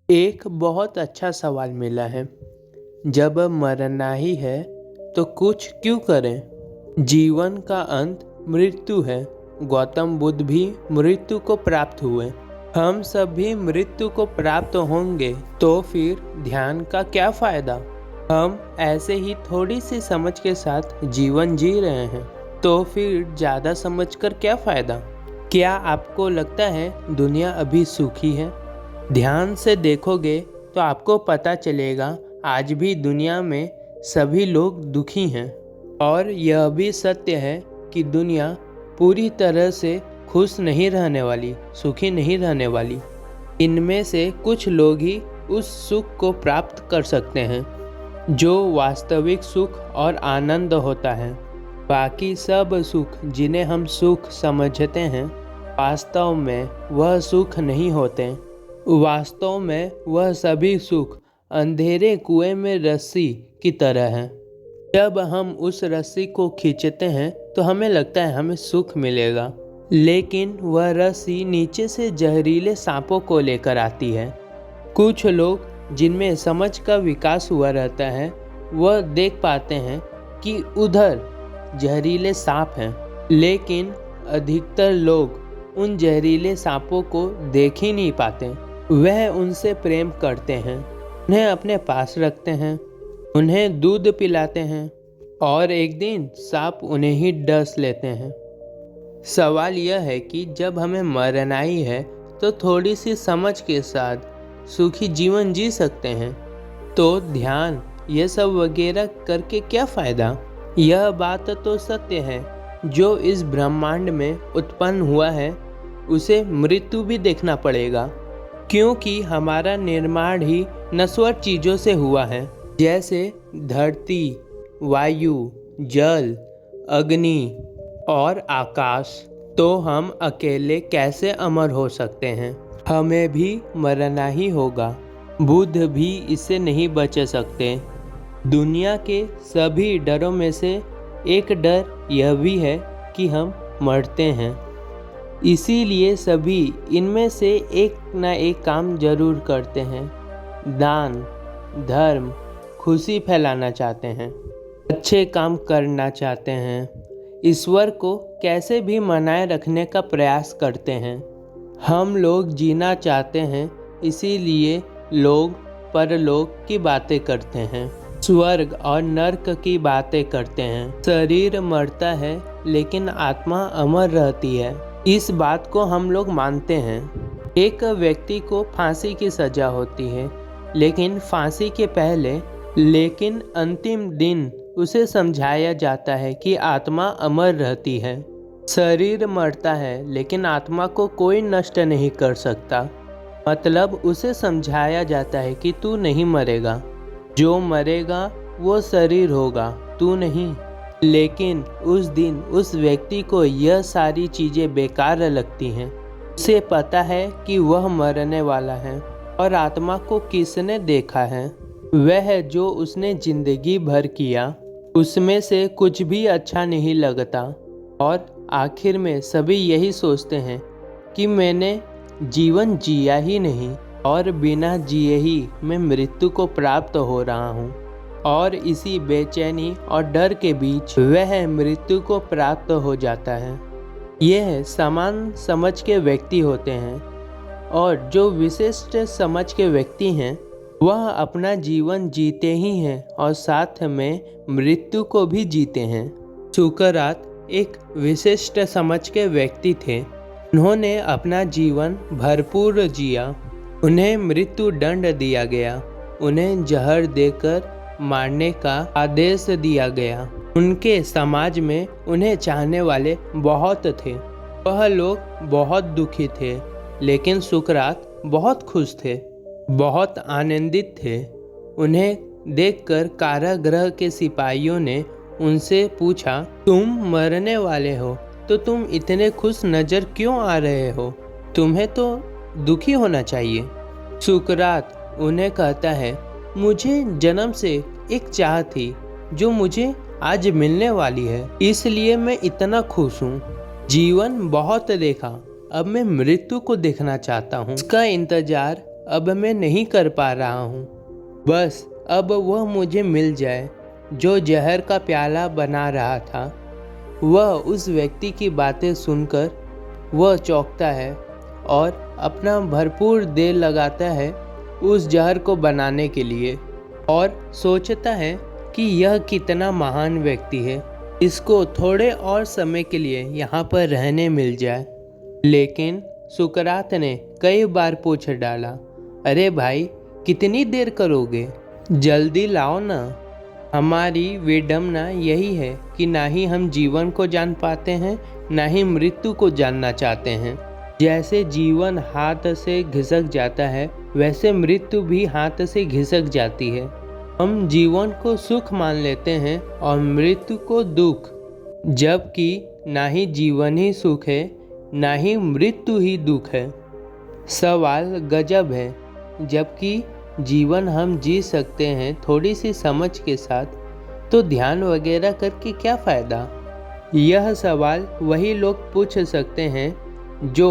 एक बहुत अच्छा सवाल मिला है। जब मरना ही है तो कुछ क्यों करें? जीवन का अंत मृत्यु है। गौतम बुद्ध भी मृत्यु को प्राप्त हुए। हम सब भी मृत्यु को प्राप्त होंगे, तो फिर ध्यान का क्या फायदा? हम ऐसे ही थोड़ी सी समझ के साथ जीवन जी रहे हैं, तो फिर ज़्यादा समझकर क्या फ़ायदा? क्या आपको लगता है दुनिया अभी सुखी है? ध्यान से देखोगे तो आपको पता चलेगा आज भी दुनिया में सभी लोग दुखी हैं। और यह भी सत्य है कि दुनिया पूरी तरह से खुश नहीं रहने वाली, सुखी नहीं रहने वाली। इनमें से कुछ लोग ही उस सुख को प्राप्त कर सकते हैं जो वास्तविक सुख और आनंद होता है। बाकी सब सुख जिन्हें हम सुख समझते हैं, वास्तव में वह सुख नहीं होते। वास्तव में वह सभी सुख अंधेरे कुएं में रस्सी की तरह हैं। जब हम उस रस्सी को खींचते हैं तो हमें लगता है हमें सुख मिलेगा, लेकिन वह रस्सी नीचे से जहरीले सांपों को लेकर आती है। कुछ लोग जिनमें समझ का विकास हुआ रहता है, वह देख पाते हैं कि उधर जहरीले सांप हैं, लेकिन अधिकतर लोग उन जहरीले सांपों को देख ही नहीं पाते। वह उनसे प्रेम करते हैं, उन्हें अपने पास रखते हैं, उन्हें दूध पिलाते हैं, और एक दिन सांप उन्हें ही डस लेते हैं। सवाल यह है कि जब हमें मरना ही है तो थोड़ी सी समझ के साथ सुखी जीवन जी सकते हैं, तो ध्यान ये सब वगैरह करके क्या फ़ायदा? यह बात तो सत्य है, जो इस ब्रह्मांड में उत्पन्न हुआ है उसे मृत्यु भी देखना पड़ेगा, क्योंकि हमारा निर्माण ही नश्वर चीज़ों से हुआ है, जैसे धरती, वायु, जल, अग्नि और आकाश। तो हम अकेले कैसे अमर हो सकते हैं? हमें भी मरना ही होगा। बुद्ध भी इससे नहीं बच सकते। दुनिया के सभी डरों में से एक डर यह भी है कि हम मरते हैं। इसीलिए सभी इनमें से एक ना एक काम जरूर करते हैं। दान, धर्म, खुशी फैलाना चाहते हैं, अच्छे काम करना चाहते हैं, ईश्वर को कैसे भी मनाए रखने का प्रयास करते हैं। हम लोग जीना चाहते हैं, इसीलिए लोग परलोक की बातें करते हैं, स्वर्ग और नर्क की बातें करते हैं। शरीर मरता है लेकिन आत्मा अमर रहती है, इस बात को हम लोग मानते हैं। एक व्यक्ति को फांसी की सजा होती है, लेकिन फांसी के पहले लेकिन अंतिम दिन उसे समझाया जाता है कि आत्मा अमर रहती है। शरीर मरता है लेकिन आत्मा को कोई नष्ट नहीं कर सकता। मतलब उसे समझाया जाता है कि तू नहीं मरेगा, जो मरेगा वो शरीर होगा, तू नहीं। लेकिन उस दिन उस व्यक्ति को यह सारी चीज़ें बेकार लगती हैं। उसे पता है कि वह मरने वाला है, और आत्मा को किसने देखा है? वह जो उसने जिंदगी भर किया, उसमें से कुछ भी अच्छा नहीं लगता, और आखिर में सभी यही सोचते हैं कि मैंने जीवन जिया ही नहीं, और बिना जिए ही मैं मृत्यु को प्राप्त हो रहा हूँ। और इसी बेचैनी और डर के बीच वह मृत्यु को प्राप्त हो जाता है। यह समान समझ के व्यक्ति होते हैं, और जो विशिष्ट समझ के व्यक्ति हैं वह अपना जीवन जीते ही हैं और साथ में मृत्यु को भी जीते हैं। सुकरात एक विशिष्ट समझ के व्यक्ति थे। उन्होंने अपना जीवन भरपूर जिया। उन्हें मृत्यु दंड दिया गया, उन्हें जहर देकर मारने का आदेश दिया गया। उनके समाज में उन्हें चाहने वाले बहुत थे। वह लोग बहुत दुखी थे, लेकिन सुकरात बहुत खुश थे, बहुत आनंदित थे। उन्हें देखकर कारागृह के सिपाहियों ने उनसे पूछा, तुम मरने वाले हो तो तुम इतने खुश नजर क्यों आ रहे हो? तुम्हें तो दुखी होना चाहिए। सुकरात उन्हें कहता है, मुझे जन्म से एक चाह थी जो मुझे आज मिलने वाली है, इसलिए मैं इतना खुश हूँ। जीवन बहुत देखा, अब मैं मृत्यु को देखना चाहता हूँ। इसका इंतजार अब मैं नहीं कर पा रहा हूँ। बस अब वह मुझे मिल जाए जो जहर का प्याला बना रहा था। वह उस व्यक्ति की बातें सुनकर वह चौंकता है और अपना भरपूर देर लगाता है उस जहर को बनाने के लिए और सोचता है कि यह कितना महान व्यक्ति है, इसको थोड़े और समय के लिए यहाँ पर रहने मिल जाए। लेकिन सुकरात ने कई बार पूछ डाला, अरे भाई कितनी देर करोगे, जल्दी लाओ ना। हमारी विडंबना यही है कि ना ही हम जीवन को जान पाते हैं, ना ही मृत्यु को जानना चाहते हैं। जैसे जीवन हाथ से घिसक जाता है, वैसे मृत्यु भी हाथ से घिसक जाती है। हम जीवन को सुख मान लेते हैं और मृत्यु को दुख, जबकि ना ही जीवन ही सुख है, ना ही मृत्यु ही दुख है। सवाल गजब है, जबकि जीवन हम जी सकते हैं थोड़ी सी समझ के साथ, तो ध्यान वगैरह करके क्या फ़ायदा। यह सवाल वही लोग पूछ सकते हैं जो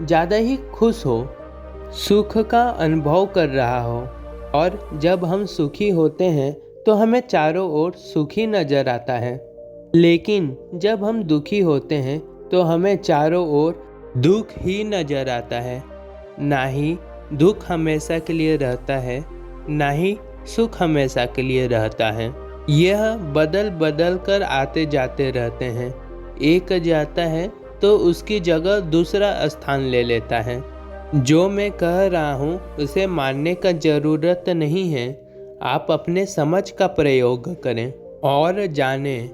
ज़्यादा ही खुश हो, सुख का अनुभव कर रहा हो। और जब हम सुखी होते हैं तो हमें चारों ओर सुखी नज़र आता है, लेकिन जब हम दुखी होते हैं तो हमें चारों ओर दुख ही नज़र आता है। ना ही दुख हमेशा के लिए रहता है, ना ही सुख हमेशा के लिए रहता है। यह बदल बदल कर आते जाते रहते हैं। एक जाता है तो उसकी जगह दूसरा स्थान ले लेता है। जो मैं कह रहा हूँ उसे मानने का ज़रूरत नहीं है। आप अपने समझ का प्रयोग करें और जानें,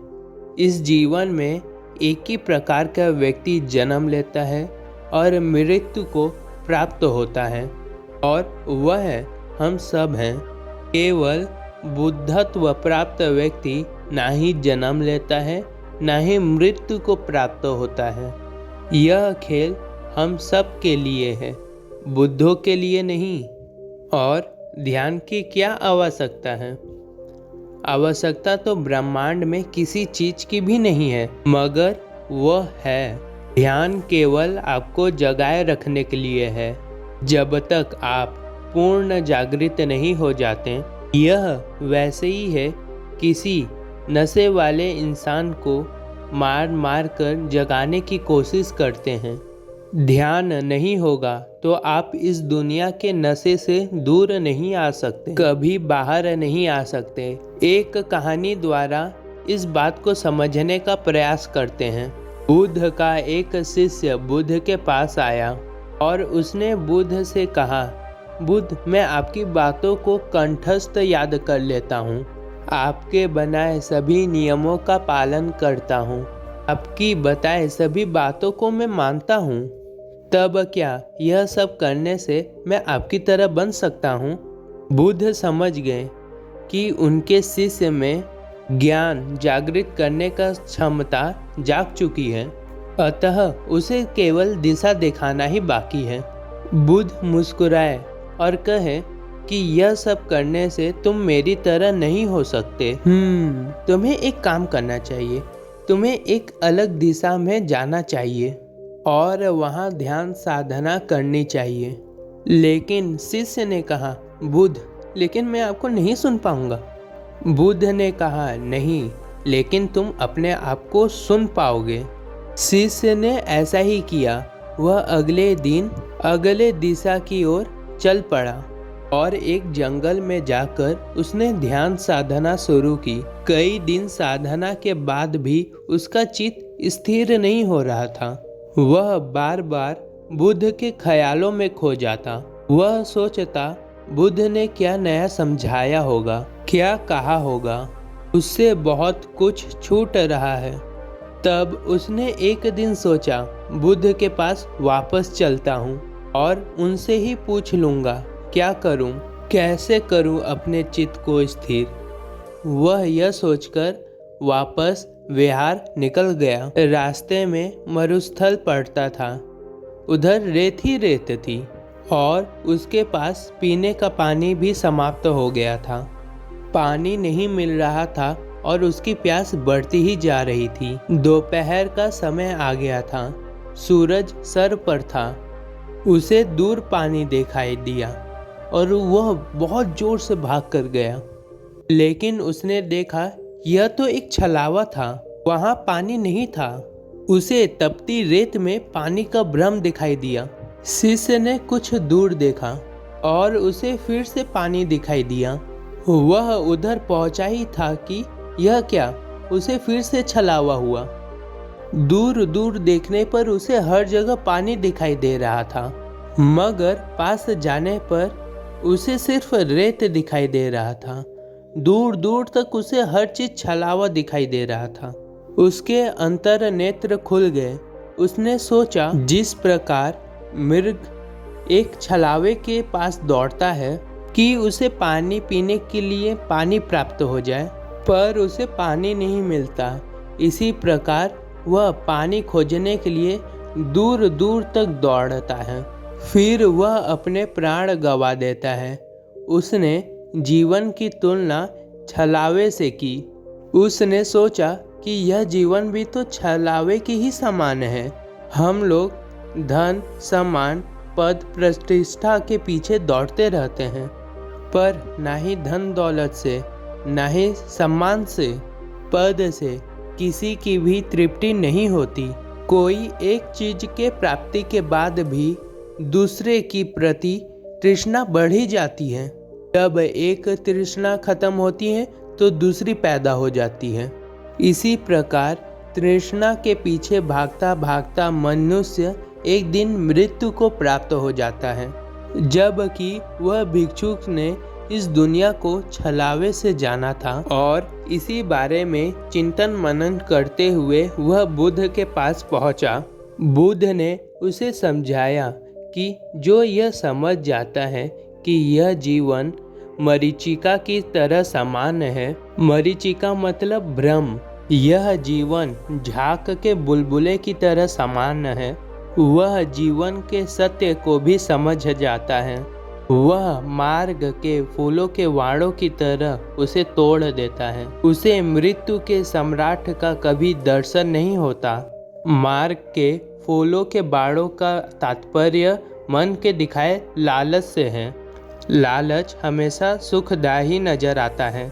इस जीवन में एक ही प्रकार का व्यक्ति जन्म लेता है और मृत्यु को प्राप्त होता है, और वह हम सब हैं। केवल बुद्धत्व प्राप्त व्यक्ति ना ही जन्म लेता है, ना ही मृत्यु को प्राप्त होता है। यह खेल हम सब के लिए है, बुद्धों के लिए नहीं। और ध्यान की क्या आवश्यकता है? आवश्यकता तो ब्रह्मांड में किसी चीज की भी नहीं है, मगर वह है। ध्यान केवल आपको जगाए रखने के लिए है। जब तक आप पूर्ण जागृत नहीं हो जाते, यह वैसे ही है किसी नशे वाले इंसान को मार मार कर जगाने की कोशिश करते हैं। ध्यान नहीं होगा तो आप इस दुनिया के नशे से दूर नहीं आ सकते, कभी बाहर नहीं आ सकते। एक कहानी द्वारा इस बात को समझने का प्रयास करते हैं। बुद्ध का एक शिष्य बुद्ध के पास आया और उसने बुद्ध से कहा, बुद्ध, मैं आपकी बातों को कंठस्थ याद कर लेता हूँ, आपके बनाए सभी नियमों का पालन करता हूँ, आपकी बताए सभी बातों को मैं मानता हूँ। तब क्या यह सब करने से मैं आपकी तरह बन सकता हूँ? बुद्ध समझ गए कि उनके शिष्य में ज्ञान जागृत करने का क्षमता जाग चुकी है, अतः उसे केवल दिशा दिखाना ही बाकी है। बुद्ध मुस्कुराए और कहे कि यह सब करने से तुम मेरी तरह नहीं हो सकते। तुम्हें एक काम करना चाहिए, तुम्हें एक अलग दिशा में जाना चाहिए और वहाँ ध्यान साधना करनी चाहिए। लेकिन शिष्य ने कहा, बुद्ध, लेकिन मैं आपको नहीं सुन पाऊंगा। बुद्ध ने कहा, नहीं, लेकिन तुम अपने आप को सुन पाओगे। शिष्य ने ऐसा ही किया। वह अगले दिन अगले दिशा की ओर चल पड़ा और एक जंगल में जाकर उसने ध्यान साधना शुरू की। कई दिन साधना के बाद भी उसका चित्त स्थिर नहीं हो रहा था। वह बार बार बुद्ध के ख्यालों में खो जाता। वह सोचता, बुद्ध ने क्या नया समझाया होगा, क्या कहा होगा, उससे बहुत कुछ छूट रहा है। तब उसने एक दिन सोचा, बुद्ध के पास वापस चलता हूँ और उनसे ही पूछ लूँगा क्या करूँ, कैसे करूँ अपने चित्त को स्थिर। वह यह सोचकर वापस विहार निकल गया। रास्ते में मरुस्थल पड़ता था, उधर रेत ही रेत थी और उसके पास पीने का पानी भी समाप्त हो गया था। पानी नहीं मिल रहा था और उसकी प्यास बढ़ती ही जा रही थी। दोपहर का समय आ गया था, सूरज सर पर था। उसे दूर पानी दिखाई दिया। और वह बहुत जोर से भाग कर गया। लेकिन उसने देखा यह तो एक छलावा था, वहाँ पानी नहीं था। उसे तपती रेत में पानी का भ्रम दिखाई दिया। शिष्य ने कुछ दूर देखा और उसे फिर से पानी दिखाई दिया। वह उधर पहुंचा ही था कि यह क्या, उसे फिर से छलावा हुआ। दूर दूर देखने पर उसे हर जगह पानी दिखाई दे रहा था, मगर पास जाने पर उसे सिर्फ रेत दिखाई दे रहा था। दूर दूर तक उसे हर चीज छलावा दिखाई दे रहा था। उसके अंतर नेत्र खुल गए। उसने सोचा, जिस प्रकार मृग एक छलावे के पास दौड़ता है कि उसे पानी पीने के लिए पानी प्राप्त हो जाए, पर उसे पानी नहीं मिलता, इसी प्रकार वह पानी खोजने के लिए दूर दूर तक दौड़ता है, फिर वह अपने प्राण गंवा देता है। उसने जीवन की तुलना छलावे से की। उसने सोचा कि यह जीवन भी तो छलावे के ही समान है। हम लोग धन, सम्मान, पद, प्रतिष्ठा के पीछे दौड़ते रहते हैं, पर ना ही धन दौलत से, ना ही सम्मान से, पद से किसी की भी तृप्ति नहीं होती। कोई एक चीज के प्राप्ति के बाद भी दूसरे की प्रति तृष्णा बढ़ ही जाती है। जब एक तृष्णा खत्म होती है तो दूसरी पैदा हो जाती है। इसी प्रकार तृष्णा के पीछे भागता भागता मनुष्य एक दिन मृत्यु को प्राप्त हो जाता है, जबकि वह भिक्षुक ने इस दुनिया को छलावे से जाना था। और इसी बारे में चिंतन मनन करते हुए वह बुद्ध के पास पहुंचा। बुद्ध ने उसे समझाया कि जो यह समझ जाता है कि यह जीवन मरीचिका की तरह समान है, मरीचिका मतलब भ्रम, यह जीवन झाग के बुलबुले की तरह समान है, वह जीवन के सत्य को भी समझ जाता है। वह मार्ग के फूलों के वाड़ों की तरह उसे तोड़ देता है। उसे मृत्यु के सम्राट का कभी दर्शन नहीं होता। मार्ग के फूलों के बाड़ों का तात्पर्य मन के दिखाए लालच से है। लालच हमेशा सुखदायी नजर आता है।